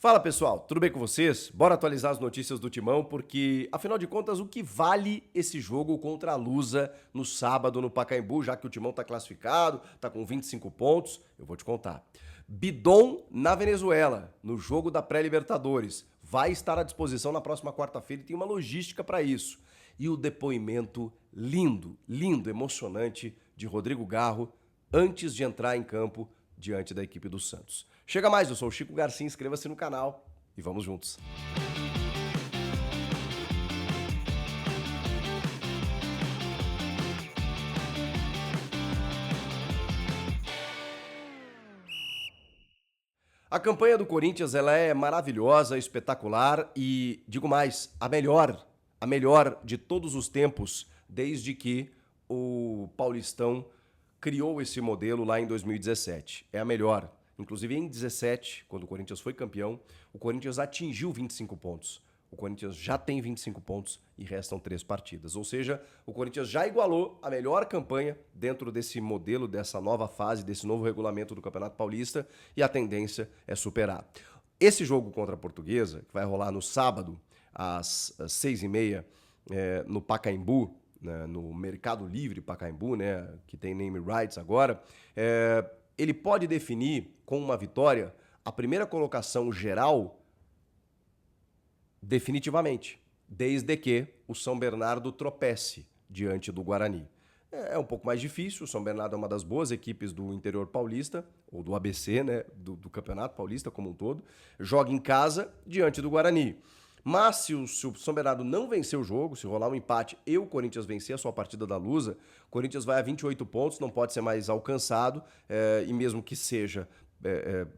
Fala pessoal, tudo bem com vocês? Bora atualizar as notícias do Timão, porque afinal de contas, o que vale esse jogo contra a Lusa no sábado no Pacaembu, já que o Timão tá classificado, tá com 25 pontos, eu vou te contar. Bidon na Venezuela, no jogo da pré-Libertadores, vai estar à disposição na próxima quarta-feira e tem uma logística para isso. E o depoimento lindo, emocionante de Rodrigo Garro antes de entrar em campo diante da equipe do Santos. Chega mais, eu sou o Chico Garcia, inscreva-se no canal e vamos juntos. A campanha do Corinthians ela é maravilhosa, espetacular e, digo mais, a melhor de todos os tempos, desde que o Paulistão criou esse modelo lá em 2017. É a melhor. Inclusive em 17, quando o Corinthians foi campeão, o Corinthians atingiu 25 pontos. O Corinthians já tem 25 pontos e restam 3 partidas. Ou seja, o Corinthians já igualou a melhor campanha dentro desse modelo, dessa nova fase, desse novo regulamento do Campeonato Paulista e a tendência é superar. Esse jogo contra a Portuguesa, que vai rolar no sábado, às 6h30, no Pacaembu, né, no Mercado Livre Pacaembu, né, que tem name rights agora, ele pode definir com uma vitória a primeira colocação geral definitivamente, desde que o São Bernardo tropece diante do Guarani. É um pouco mais difícil, o São Bernardo é uma das boas equipes do interior paulista, ou do ABC, né, do Campeonato Paulista como um todo, joga em casa diante do Guarani. Mas se o São Bernardo não vencer o jogo, se rolar um empate e o Corinthians vencer a sua partida da Lusa, o Corinthians vai a 28 pontos, não pode ser mais alcançado, e mesmo que seja,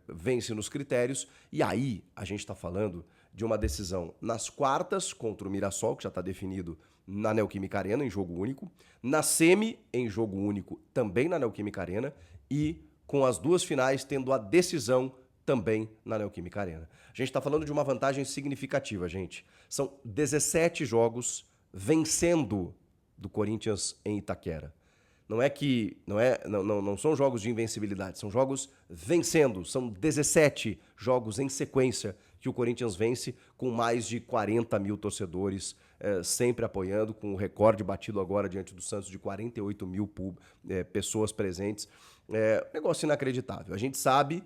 vence nos critérios. E aí a gente está falando de uma decisão nas quartas contra o Mirassol, que já está definido na Neoquímica Arena, em jogo único, na semi, em jogo único, também na Neoquímica Arena, e com as duas finais tendo a decisão também na Neoquímica Arena. A gente está falando de uma vantagem significativa, gente. São 17 jogos vencendo do Corinthians em Itaquera. Não são jogos de invencibilidade, são jogos vencendo. São 17 jogos em sequência que o Corinthians vence com mais de 40 mil torcedores sempre apoiando, com o recorde batido agora diante do Santos de 48 mil pessoas presentes. Negócio inacreditável. A gente sabe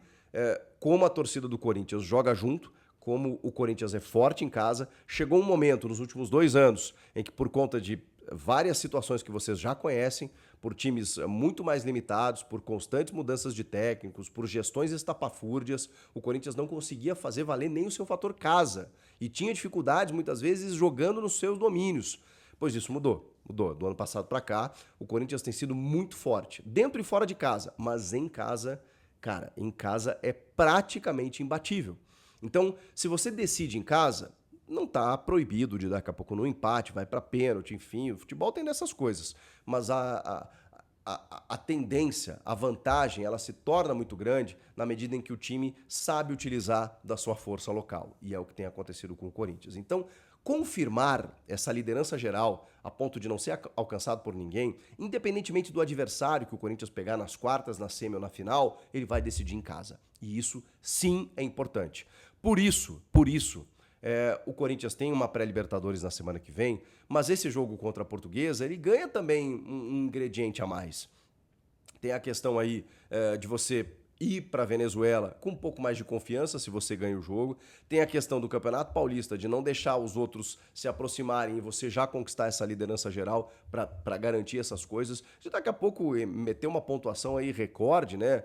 como a torcida do Corinthians joga junto, como o Corinthians é forte em casa. Chegou um momento nos últimos 2 anos em que, por conta de várias situações que vocês já conhecem, por times muito mais limitados, por constantes mudanças de técnicos, por gestões estapafúrdias, o Corinthians não conseguia fazer valer nem o seu fator casa e tinha dificuldades muitas vezes jogando nos seus domínios. Pois isso mudou. Do ano passado para cá, o Corinthians tem sido muito forte, dentro e fora de casa, mas em casa, cara, em casa é praticamente imbatível. Então, se você decide em casa, não está proibido de daqui a pouco no empate, vai para pênalti, enfim, o futebol tem dessas coisas. Mas a tendência, a vantagem, ela se torna muito grande na medida em que o time sabe utilizar da sua força local. E é o que tem acontecido com o Corinthians. Então, confirmar essa liderança geral a ponto de não ser alcançado por ninguém, independentemente do adversário que o Corinthians pegar nas quartas, na semi ou na final, ele vai decidir em casa. E isso, sim, é importante. Por isso, o Corinthians tem uma pré-Libertadores na semana que vem, mas esse jogo contra a Portuguesa, ele ganha também um ingrediente a mais. Tem a questão aí de você ir para a Venezuela com um pouco mais de confiança se você ganha o jogo. Tem a questão do Campeonato Paulista, de não deixar os outros se aproximarem e você já conquistar essa liderança geral para garantir essas coisas. De daqui a pouco meter uma pontuação aí recorde, né?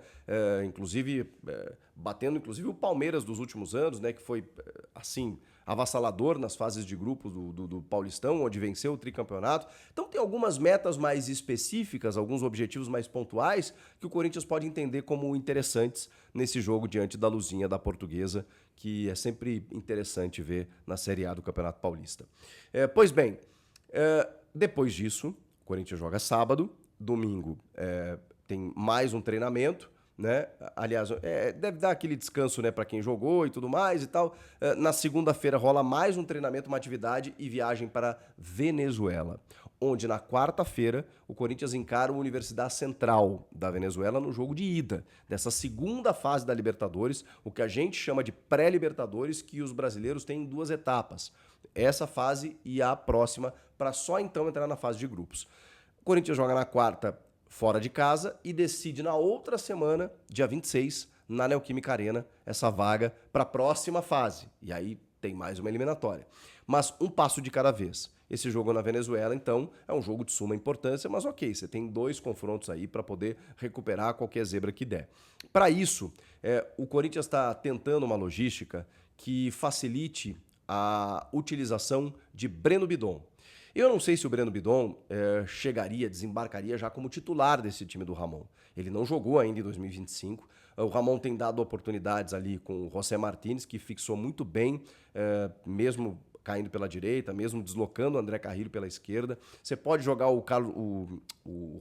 Inclusive, batendo inclusive o Palmeiras dos últimos anos, né? Que foi, assim, avassalador nas fases de grupos do Paulistão, onde venceu o tricampeonato. Então tem algumas metas mais específicas, alguns objetivos mais pontuais que o Corinthians pode entender como interessantes nesse jogo diante da Luzinha da Portuguesa, que é sempre interessante ver na Série A do Campeonato Paulista. Pois bem, depois disso, o Corinthians joga sábado, domingo tem mais um treinamento, né? Aliás, deve dar aquele descanso, né, para quem jogou e tudo mais e tal. Na segunda-feira rola mais um treinamento, uma atividade e viagem para Venezuela, onde na quarta-feira o Corinthians encara a Universidade Central da Venezuela no jogo de ida dessa segunda fase da Libertadores, o que a gente chama de pré-Libertadores, que os brasileiros têm em duas etapas. Essa fase e a próxima, para só então entrar na fase de grupos. O Corinthians joga na quarta fora de casa e decide na outra semana, dia 26, na Neoquímica Arena, essa vaga para a próxima fase. E aí tem mais uma eliminatória. Mas um passo de cada vez. Esse jogo na Venezuela, então, é um jogo de suma importância, mas ok, você tem 2 confrontos aí para poder recuperar qualquer zebra que der. Para isso, o Corinthians está tentando uma logística que facilite a utilização de Breno Bidon. Eu não sei se o Breno Bidon desembarcaria já como titular desse time do Ramon. Ele não jogou ainda em 2025. O Ramon tem dado oportunidades ali com o José Martínez, que fixou muito bem, mesmo caindo pela direita, mesmo deslocando o André Carrillo pela esquerda. Você pode jogar o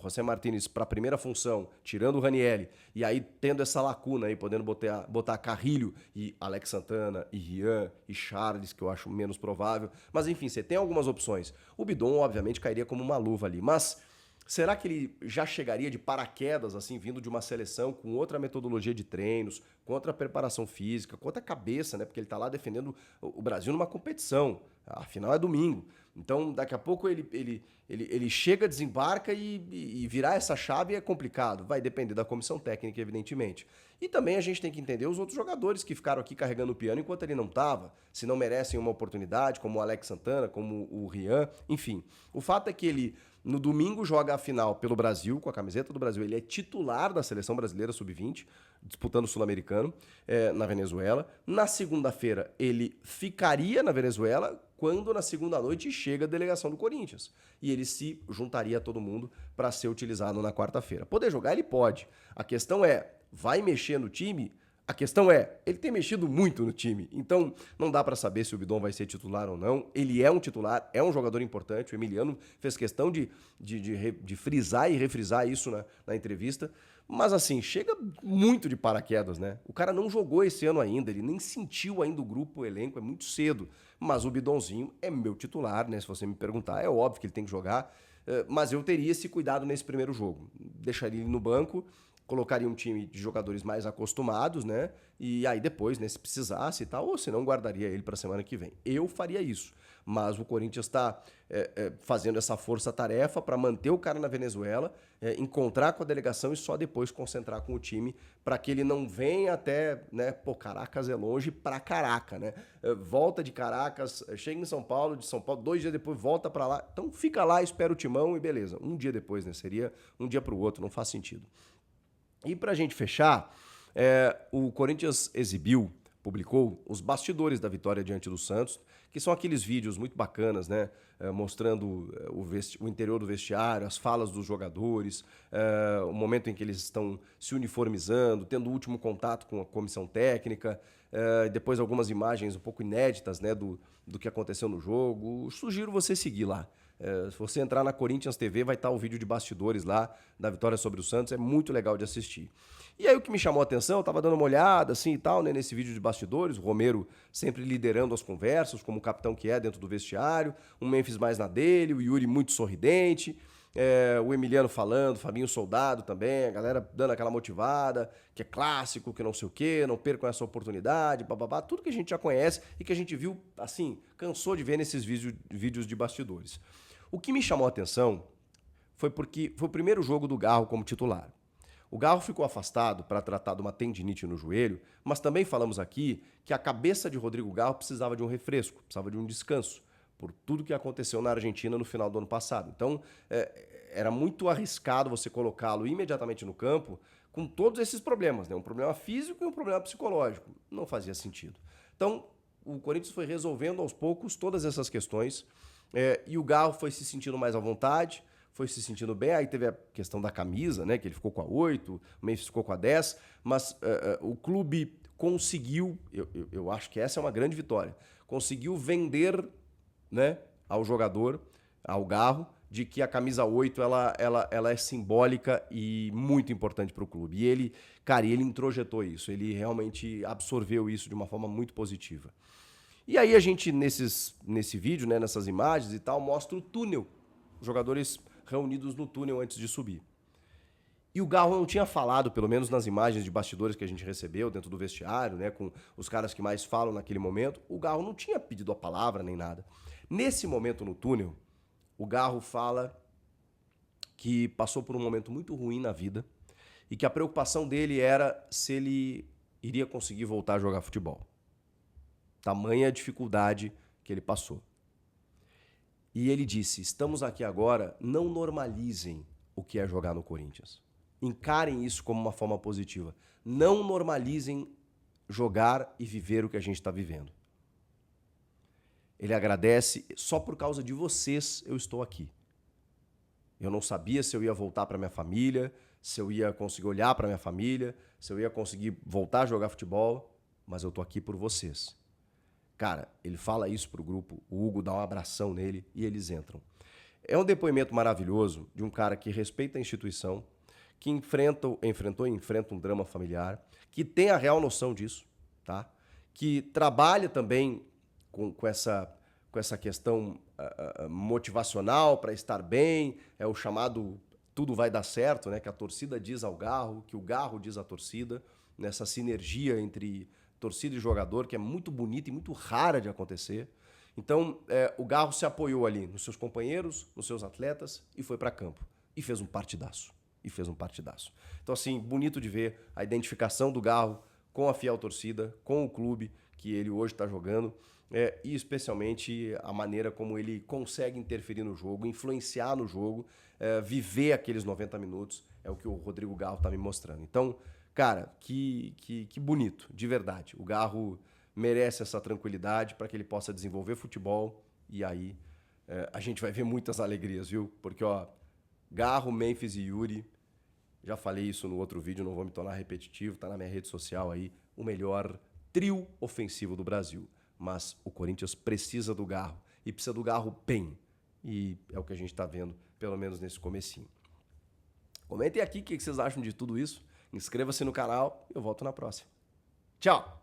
José Martínez para a primeira função, tirando o Ranieri, e aí tendo essa lacuna aí, podendo botar Carrillo e Alex Santana, e Rian, e Charles, que eu acho menos provável. Mas enfim, você tem algumas opções. O Bidon, obviamente, cairia como uma luva ali, mas será que ele já chegaria de paraquedas, assim, vindo de uma seleção com outra metodologia de treinos, com outra preparação física, com outra cabeça, né? Porque ele tá lá defendendo o Brasil numa competição. Afinal, é domingo. Então, daqui a pouco ele chega, desembarca e virar essa chave é complicado. Vai depender da comissão técnica, evidentemente. E também a gente tem que entender os outros jogadores que ficaram aqui carregando o piano enquanto ele não estava, se não merecem uma oportunidade, como o Alex Santana, como o Rian, enfim. O fato é que ele no domingo joga a final pelo Brasil, com a camiseta do Brasil. Ele é titular da seleção brasileira sub-20, disputando o Sul-Americano na Venezuela. Na segunda-feira ele ficaria na Venezuela, quando na segunda noite chega a delegação do Corinthians. E ele se juntaria a todo mundo para ser utilizado na quarta-feira. Poder jogar ele pode. A questão é, vai mexer no time? A questão é, ele tem mexido muito no time, então não dá para saber se o Bidon vai ser titular ou não. Ele é um titular, é um jogador importante. O Emiliano fez questão de frisar e refrisar isso na entrevista. Mas assim, chega muito de paraquedas, né? O cara não jogou esse ano ainda, ele nem sentiu ainda o grupo, o elenco, é muito cedo. Mas o Bidonzinho é meu titular, né? Se você me perguntar, é óbvio que ele tem que jogar. Mas eu teria esse cuidado nesse primeiro jogo. Deixaria ele no banco, colocaria um time de jogadores mais acostumados, né? E aí depois, né, se precisasse e tal, ou se não, guardaria ele para a semana que vem. Eu faria isso. Mas o Corinthians está fazendo essa força-tarefa para manter o cara na Venezuela, encontrar com a delegação e só depois concentrar com o time para que ele não venha até, né? Pô, Caracas é longe pra caraca, né? Volta de Caracas, chega em São Paulo, de São Paulo, 2 dias depois volta para lá. Então fica lá, espera o timão e beleza. Um dia depois, né? Seria um dia para o outro, não faz sentido. E para a gente fechar, o Corinthians publicou os bastidores da vitória diante do Santos, que são aqueles vídeos muito bacanas, né? Mostrando o interior do vestiário, as falas dos jogadores, o momento em que eles estão se uniformizando, tendo o último contato com a comissão técnica, depois algumas imagens um pouco inéditas, né, do que aconteceu no jogo. Sugiro você seguir lá. Se você entrar na Corinthians TV, vai estar o vídeo de bastidores lá da vitória sobre o Santos. É muito legal de assistir. E aí o que me chamou a atenção, eu estava dando uma olhada assim e tal, né, nesse vídeo de bastidores, o Romero sempre liderando as conversas, como o capitão que é dentro do vestiário, o Memphis mais na dele, o Yuri muito sorridente, o Emiliano falando, Fabinho Soldado também, a galera dando aquela motivada, que é clássico, que não sei o quê, não percam essa oportunidade, bababá, tudo que a gente já conhece e que a gente viu, assim, cansou de ver nesses vídeos de bastidores. O que me chamou a atenção foi porque foi o primeiro jogo do Garro como titular. O Garro ficou afastado para tratar de uma tendinite no joelho, mas também falamos aqui que a cabeça de Rodrigo Garro precisava de um refresco, precisava de um descanso, por tudo que aconteceu na Argentina no final do ano passado. Então, era muito arriscado você colocá-lo imediatamente no campo com todos esses problemas, né? Um problema físico e um problema psicológico. Não fazia sentido. Então, o Corinthians foi resolvendo aos poucos todas essas questões, e o Garro foi se sentindo mais à vontade, foi se sentindo bem. Aí teve a questão da camisa, né? Que ele ficou com a 8, o Memphis ficou com a 10, mas o clube conseguiu, eu acho que essa é uma grande vitória, conseguiu vender, né, ao jogador, ao Garro, de que a camisa 8 ela é simbólica e muito importante para o clube. E ele, cara, ele introjetou isso, ele realmente absorveu isso de uma forma muito positiva. E aí a gente, nesse vídeo, né, nessas imagens e tal, mostra o túnel, os jogadores reunidos no túnel antes de subir. E o Garro não tinha falado, pelo menos nas imagens de bastidores que a gente recebeu dentro do vestiário, né, com os caras que mais falam naquele momento, o Garro não tinha pedido a palavra nem nada. Nesse momento no túnel, o Garro fala que passou por um momento muito ruim na vida e que a preocupação dele era se ele iria conseguir voltar a jogar futebol. Tamanha a dificuldade que ele passou. E ele disse, estamos aqui agora, não normalizem o que é jogar no Corinthians. Encarem isso como uma forma positiva. Não normalizem jogar e viver o que a gente está vivendo. Ele agradece, só por causa de vocês eu estou aqui. Eu não sabia se eu ia voltar para minha família, se eu ia conseguir olhar para minha família, se eu ia conseguir voltar a jogar futebol, mas eu estou aqui por vocês. Cara, ele fala isso pro grupo, o Hugo dá um abração nele e eles entram. É um depoimento maravilhoso de um cara que respeita a instituição, que enfrenta um drama familiar, que tem a real noção disso, tá? Que trabalha também com essa questão motivacional para estar bem, é o chamado tudo vai dar certo, né? Que a torcida diz ao Garro, que o Garro diz à torcida, nessa sinergia entre torcida e jogador, que é muito bonita e muito rara de acontecer. Então, o Garro se apoiou ali nos seus companheiros, nos seus atletas e foi para campo. E fez um partidaço. Então, assim, bonito de ver a identificação do Garro com a fiel torcida, com o clube que ele hoje está jogando, e especialmente a maneira como ele consegue interferir no jogo, influenciar no jogo, viver aqueles 90 minutos, é o que o Rodrigo Garro está me mostrando. Então, cara, que bonito, de verdade. O Garro merece essa tranquilidade para que ele possa desenvolver futebol e aí a gente vai ver muitas alegrias, viu? Porque, ó, Garro, Memphis e Yuri, já falei isso no outro vídeo, não vou me tornar repetitivo, tá na minha rede social aí, o melhor trio ofensivo do Brasil. Mas o Corinthians precisa do Garro e precisa do Garro bem. E é o que a gente tá vendo, pelo menos nesse comecinho. Comentem aqui o que vocês acham de tudo isso. Inscreva-se no canal e eu volto na próxima. Tchau!